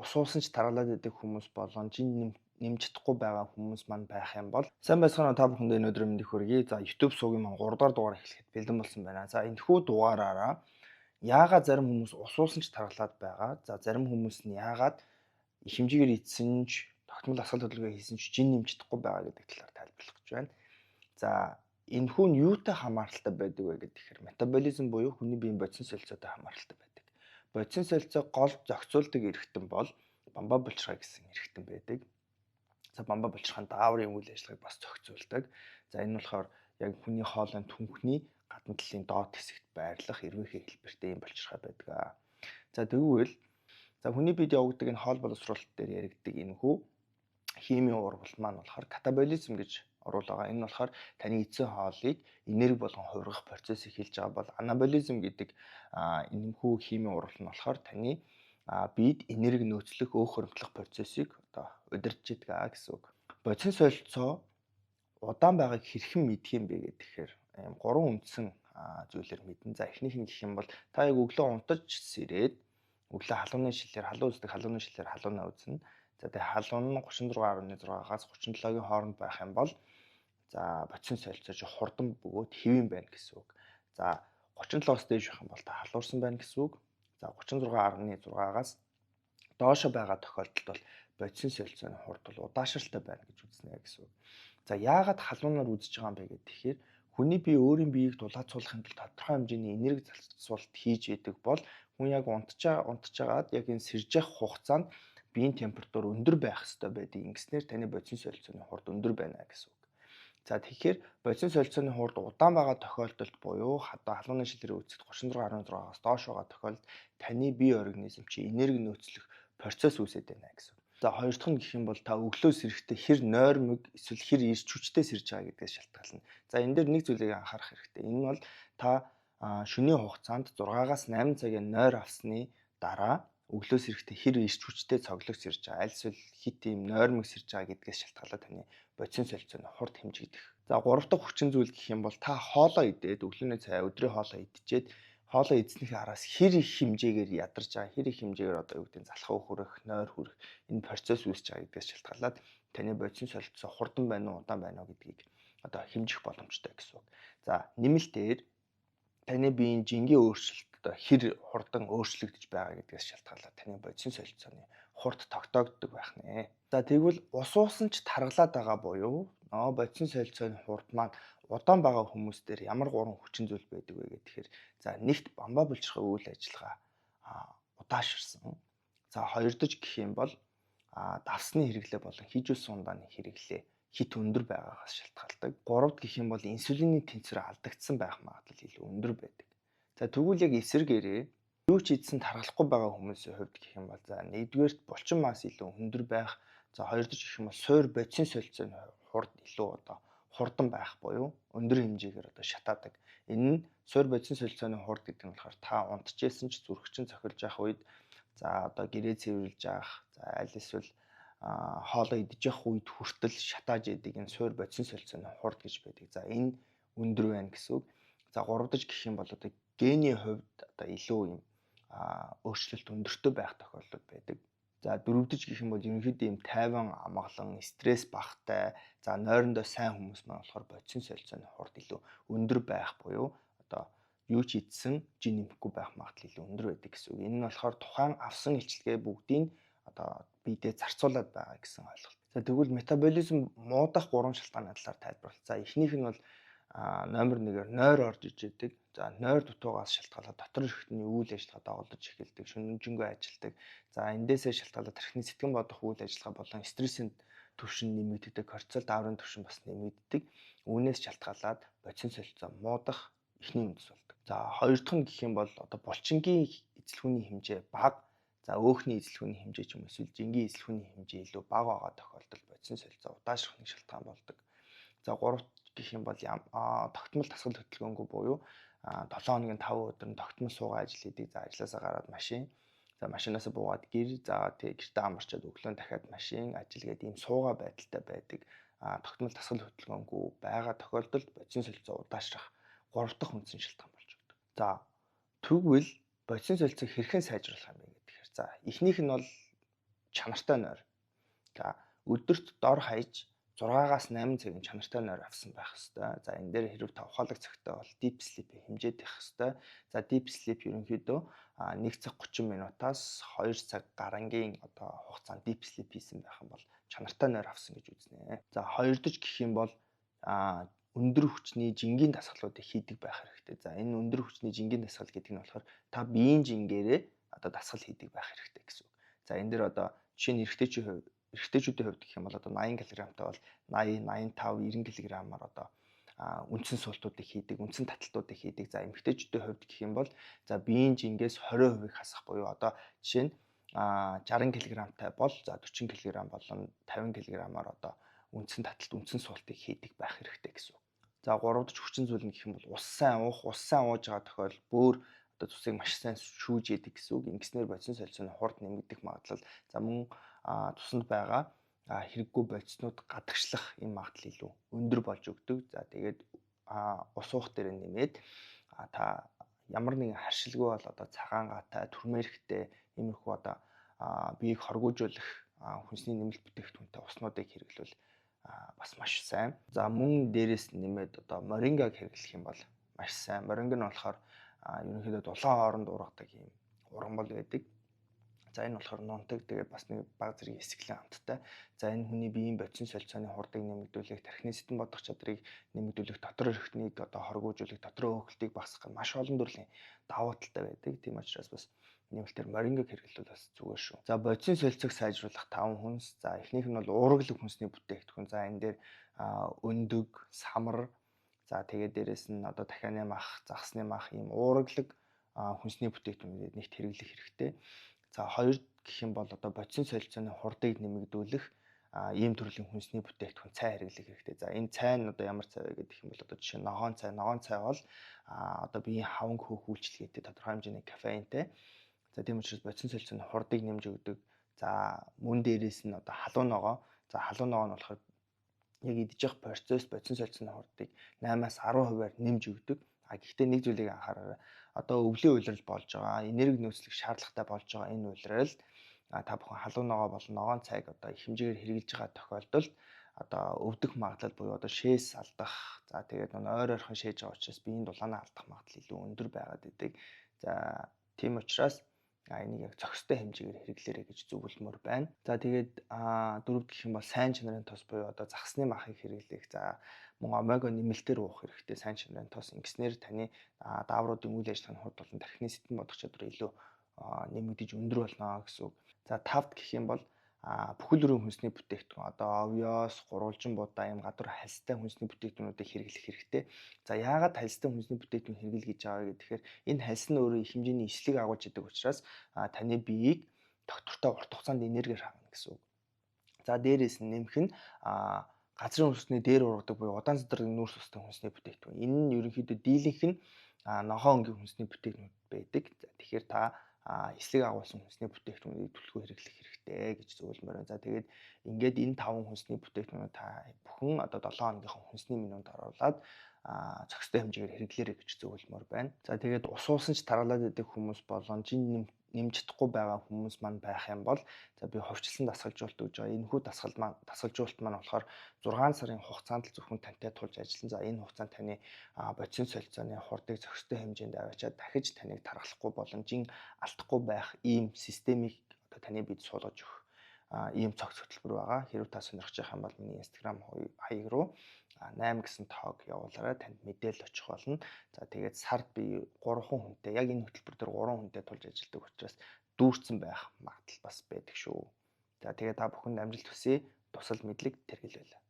ус уусан ч таргалаад идэх хүмүүс болон жин нэмж чадахгүй байгаа хүмүүс маань байх юм бол сайн байцгаана та бүхэнд өнөөдөр мэндийг хүргэе. За YouTube суугийн маань 3 дахь дугаар эхлэхэд бэлдэн болсон байна. За энэхүү дугаараараа яагаад зарим хүмүүс ус уусан ч таргалаад байгаа. За зарим хүмүүс нь яагаад их хэмжээгээр идсэн ч тогтмол дасгал хөдөлгөөн хийсэн ч жин нэмж чадахгүй байгаа гэдэг талаар тайлбарлах гэж байна. За энэхүү нь юутай хамааралтай байдаг вэ гэхээр метаболизм буюу хүний биеийн бодис солилцоотой хамааралтай байдаг. Бодис солилцоо гол зохицуулдаг эрхтэн бол бамбаа булчирхай гэсэн эрхтэн байдаг. За бамбаа булчирхай дааврын үйл ажиллагааг бас зохицуулдаг. За энэ болохоор яг хүний хоолойн түнхний гадна талын доод хэсэгт байрлах эрвээхэй хэлбэртэй юм булчирхай байдаг. За тэгвэл хүний биед явагддаг энэ хоол боловсруулалт дээр яригддаг энэхүү химийн урвал маань болохоор катаболизм гэж оруулаа. Энэ болохоор таны эзэн хоолыг энерги болгон хувиргах процесс эхэлж байгаа бол анаболизм гэдэг энэхүү химийн урвал нь болохоор таны биед энерги нөөцлөх өөх хөрөмтлөх процессыг удирдах гэдэг гэсэн үг. Бодис солилцоо удаан байгааг хэрхэн мэдх юм бэ гэхээр ийм гурван үндсэн зүйлээр мэднэ. За эхнийх нь гэх юм бол та яг өглөө унтаж сэрээд өглөө халууны шилээр халуун үздэг халууны шилээр халуунаа үзнэ. За тэгээ халуун нь 36.6-аас 37-гийн хооронд байх юм бол за бодис солилцоо чи хурдан бөгөөд хэвэн байна гэсэн үг. За 37-оос дээш байх юм бол та халуурсан байна гэсэн үг. За 36.6-аас доошо байгаа тохиолдолд бол бодис солилцооны хурд бол удаашралтай байна гэж үзнэ гэсэн үг. За яагаад халуунаар үзэж байгаа юм бэ гэхээр хүний бие өөрийн биеийг дулаацуулахын тулд тодорхой хэмжээний энерги зарцуулалт хийж идэг бол хүн яг унтжгаад яг энэ сэрж явах хугацаанд биеийн температур өндөр байх ёстой байдаг. Ингэснээр таны бодис солилцооны хурд өндөр байна гэсэн үг. За тэгэхээр бодис солилцооны хурд удаан байгаа тохиолдолд буюу халууны шилээр үүсэхэд 36.6-аас доош байгаа тохиолдолд таны бие организм чи энерги нөөцлөх процесс үүсэж байна гэсэн үг. За хоёр дахь нь гэх юм бол та өглөө сэрэхдээ хэр нойрмог эсвэл хэр эрч хүчтэй сэрж байгаа гэдгээс шалтгаална. За энэ дээр нэг зүйлийг анхаарах хэрэгтэй. Энэ бол та шөнийн хугацаанд 6-аас 8 цагийн нойр авсны дараа өглөө сэрэхдээ хэр эрч хүчтэй цоглог сэрж байгаа, аль эсвэл хит ийм нойрмог сэрж байгаа гэдгээс шалтгаалаад таны бодис солилцооны хурд хэмжигдэх. За гурав дахь хүчин зүйл гэх юм бол та хоолоо идээд өглөөний цай өдрийн хоолоо идчихэд хоолоо эзнэхээ араас хэр их хэмжээгээр ядарч байгаа, хэр их хэмжээгээр залхуу хүрэх, нойр хүрэх энэ процесс үүсэж байгаа гэдгээс шалтгаалаад таны бодис солилцоо хурдан байна уу, удаан байна уу гэдгийг хэмжих боломжтой гэсэн үг. За нэмэлтээр таны биеийн жингийн өөрчлөлт хэр хурдан өөрчлөгдөж байгаа гэдгээс шалтгаалаад таны бодис солилцооны хурд тогтоогддог байх нэ. За тэгвэл ус уусан ч таргалаад байгаа буюу бодис солилцооны хурд маань удаан байгаа хүмүүс дээр ямар гурван хүчин зүйл байдаг вэ гэхээр за нэгт бамбаа булчирхай үйл ажиллагаа удаашрсан. За хоёрдож гэх юм бол давсны хэрэглээ болон хийжүүлсэн ундааны хэрэглээ хит өндөр байгаагаас шалтгаалдаг. Гуравд гэх юм бол инсулины тэнцвэр алдагдсан байх магадлал илүү өндөр байдаг. За тэгвэл яг эсрэгээрээ юу ч идсэн таргалахгүй байгаа хүмүүсийн хувьд гэх юм бол за нэгдүгээрт булчин мас илүү өндөр байх. За хоёрдож гэх юм бол суур бодис солилцооны хурд илүү хурдан байх буюу өндөр хэмжээгээр шатаадаг. Энэ нь суур бодис солилцооны хурд гэдэг нь болохоор та унтчихсэн ч зүрхчин цохилж явах үед за гэрээ цэвэрлж явах, за аль эсвэл хоолоо идэж явах үед хүртэл шатааж идэг энэ суур бодис солилцооны хурд гэж байдаг. За энэ өндөр байна гэсэн үг. За гуравдаж гэх юм бол гений хувьд илүү юм өөрчлөлт өндөртэй байх тохиолдол байдаг. За дөрөвдөж гэх юм бол ерөнхийдөө юм тайван амгалан, стресс багтай, за нойрондоо сайн хүмүүс маань болохоор бодис солилцооны хурд илүү өндөр байх буюу юу ч идсэн жин нэмэхгүй байх магадлал илүү өндөр байдаг гэсэн үг. Энэ нь болохоор тухайн авсан илчилгээ бүгдийг биедээ зарцуулаад байгаа гэсэн ойлголт. За тэгвэл метаболизм муудах гурван шалтгааны талаар тайлбарлалаа. За эхнийх нь бол номер 1-ээр нойр орж иж идэг. За нойр дутуугаас шалтгаалаад дотор эрхтний үйл ажиллагаа доголдож эхэлдэг, шүнжэнгөө ажилдаг. За эндээсээ шалтгаалаад тархины сэтгэн бодох үйл ажиллагаа болон стрессийн түвшин нэмэгддэг, кортизол дааврын түвшин бас нэмэгддэг. Үүнээс шалтгаалаад бодис солилцоо муудах эхний үндэс болдог. За хоёр дахь нь гэх юм бол булчингийн эзлэхүүний хэмжээ бага, за өөхний эзлэхүүний хэмжээ ч юм уу эсвэл жингийн эзлэхүүний хэмжээ илүү бага байгаа тохиолдолд бодис солилцоо удаашрах нэг шалтгаан болдог. За гурав гэх юм бол тогтмол дасгал хөдөлгөөнгүй буюу 7 хоногийн 5 өдөр нь тогтмол суугаа ажил хийдэг. За ажлаасаа гараад машин, за машинаас буугаад гэр, за гэртээ амарчаад өглөө дахиад машин, ажил гэдэг ийм суугаа байдалтай байдаг. Тогтмол дасгал хөдөлгөөнгүй байгаа тохиолдолд бодис солилцоо удаашрах 3 дахь үндсэн шалтгаан болж байдаг. За тэгвэл бодис солилцоог хэрхэн сайжруулах юм бэ гэхээр за эхнийх нь бол чанартай нойр. За өдөрт дор хаяж 6-аас 8 цагийн чанартай нойр авсан байх ёстой. За энэ дээр хэрв та ухаалаг цагтай бол deep sleep-ийг хэмжээд их ёстой. За deep sleep ерөнхийдөө 1 цаг 30 минутаас 2 цаг гарангийн хугацаанд deep sleep хийсэн байх юм бол чанартай нойр авсан гэж үзнэ. За хоёрдож гэх юм бол өндөр хүчний жингийн дасгалуудыг хийдэг байх хэрэгтэй. За энэ өндөр хүчний жингийн дасгал гэдэг нь болохоор та биеийн жингээрээ дасгал хийдэг байх хэрэгтэй гэсэн үг. За энэ дээр жишээ нь эрэгтэйчүүдийн хувьд гэх юм бол 80 кг-тай бол 80, 85, 90 кг-аар үндсэн суултуудыг хийдэг, үндсэн таталтуудыг хийдэг. За эмэгтэйчүүдийн хувьд гэх юм бол за биеийн жингээс 20% хасах буюу жишээ нь 60 кг-тай бол за 40 кг болон 50 кг-аар үндсэн таталт, үндсэн суултыг хийдэг байх хэрэгтэй гэсэн үг. За 3 дахь хүчин зүйл нь гэх юм бол ус сайн ууж байгаа тохиолдолд бөөр цусыг маш сайн шүүж яадаг гэсэн үг. Ингэснээр бодис солилцооны хурд нэмэгдэх магадлал. За мөн тусанд байгаа хэрэггүй бодиснууд гадагшлах энэ магадлал илүү өндөр болж өгдөг. За тэгээд ус уух дээр нэмээд та ямар нэгэн харшилгүй бол цагаан гатай, түрмээрхтэй иймэрхүү биеийг хоргоожуулах хүнсний нэмэлт бүтээгдэхүүнтэй уснуудыг хэрэглэвэл бас маш сайн. За мөн дээрээс нэмээд морингаг хэрэглэх юм бол маш сайн. Моринг нь болохоор ерөнхийдөө дулаан хооронд ургадаг юм ургамал байдаг. За энэ болохоор нунтаг тэгээд бас нэг бага зэрэг эсгэлэн амттай. За энэ хүний биеийн бодис солилцооны хурдыг нэмэгдүүлэх, тархины сэтгэн бодох чадрыг нэмэгдүүлэх, дотор эрхтнийг хоргоожуулах, дотроо хөөгөлтийг багасгах маш олон төрлийн давуу талтай байдаг. Тийм учраас бас нэмэлтээр морингыг хэрэглэвэл бас зүгээр шүү. За бодис солилцоог сайжруулах 5 хүнс. За эхнийх нь бол уурглаг хүнсний бүтээгдэхүүн. За энэ дээр өндөг, самар, за тэгээд дээрэс нь дахианы мах, загсны мах ийм уурглаг хүнсний бүтээгдэхүүнүүд нэгт хэрэглэх хэрэгтэй. За хоёр гэх юм бол бодис солилцооны хурдыг нэмэгдүүлэх ийм төрлийн хүнсний бүтээгдэхүүн цай хэрэглэх хэрэгтэй. За энэ цай нь ямар цай вэ гэдэг юм бол жишээ нь ногоон цай. Ногоон цай бол биеийн хаванг хөөх үйлчлэгээтэй тодорхой хэмжээний кофеинтэй. За тийм учраас бодис солилцооны хурдыг нэмж өгдөг. За мөн дээрээс нь халуун ногоо. За халуун ногоо нь болохоор яг идэж явах процесс бодис солилцооны хурдыг 8-аас 10%-аар нэмж өгдөг. Гэхдээ нэг зүйлийг анхаараарай. Өвлийн улирал болж байгаа, энерги нөөцлөх шаардлагатай болж байгаа энэ улиралд та бүхэн халуун ногоо болон ногоон цайг их хэмжээгээр хэрэглэж байгаа тохиолдолд өвдөх магадлал буюу шээс алдах, за тэгээд ойр ойрхон шээж байгаа учраас биеийн дулаанаа алдах магадлал илүү өндөр байгаад байдаг. За тийм учраас энийг яг зохистой хэмжээгээр хэрэглээрэй гэж зөвлөмөр байна. За тэгээд дөрөвд гэх юм бол сайн чанарын тос буюу загсны махыг хэрэглэх. За мөн омега нэмэлтээр уух хэрэгтэй сайн чанарын тос. Ингэснээр таны даавруудын үйл ажиллагааны хурд болон тархины сэтгэн бодох чадвар илүү нэмэгдэж өндөр болно гэсэн үг. За 5-д гэх юм бол бүхэл бүрийн хүнсний бүтээгдэхүүн овёс, гурвалжин будаа ийм гадуур хальстай хүнсний бүтээгдэхүүнүүдийг хэрэглэх хэрэгтэй. За яагаад хальстай хүнсний бүтээгдэхүүн хэрэглэх гэж байгаа гэхээр энэ хальс нь өөрөө их хэмжээний эслэг агуулж идэг учраас таны биеийг доктортой урт хугацаанд энергиэр хангана гэсэн үг. За дээрээс нь нэмэх нь газрын хүнсний дээр ургадаг буюу удаан задрын нүүрс устай хүнсний бүтээгдэхүүн. Энэ нь ерөнхийдөө дийлэнх нь ногоон өнгийн хүнсний бүтээгдэхүүнүүд байдаг. Тэгэхээр та эслэг агуулсан хүнсний бүтээгдэхүүнийг түлхүү хэрэглэх хэрэгтэй гэж зөвлөмөр байна. За тэгээд ингээд энэ 5 хүнсний бүтээгдэхүүнүүд та бүхэн 7 хоногийнхаа хүнсний менюнд оруулаад зохистой хэмжээгээр хэрэглээрэй гэж зөвлөмөр байна. За тэгээд ус уусан ч таргалаад идэх хүмүүс болон жин нэмж чадахгүй байгаа хүмүүс маань байх юм бол за би ховчлсон дасгалжуулалт өгж байгаа. Энэхүү дасгалжуулалт маань болохоор 6 сарын хугацаанд л зөвхөн тантай тулж ажиллана. За энэ хугацаанд таны бодис солилцооны хурдыг зохистой хэмжээнд аваачаад дахиж таныг тархалахгүй боломжийн алдахгүй байх ийм системийг таны бид суулгаж өгөх ийм цогц хөтөлбөр байгаа. Хэрвээ та сонирхож байгаа юм бол миний Instagram хаяг руу 8 гэсэн тоог явуулаарай, танд мэдээлэл очих болно. За тэгээд сард би 3 хүнтэй яг энэ хөтөлбөр дээр 3 хүнтэй тулж ажилладаг учраас дүүрсэн байх магадлал бас байдаг шүү. За тэгээд та бүхэнд амжилт хүсье. Тусал мэдлэг тэргэлвэл.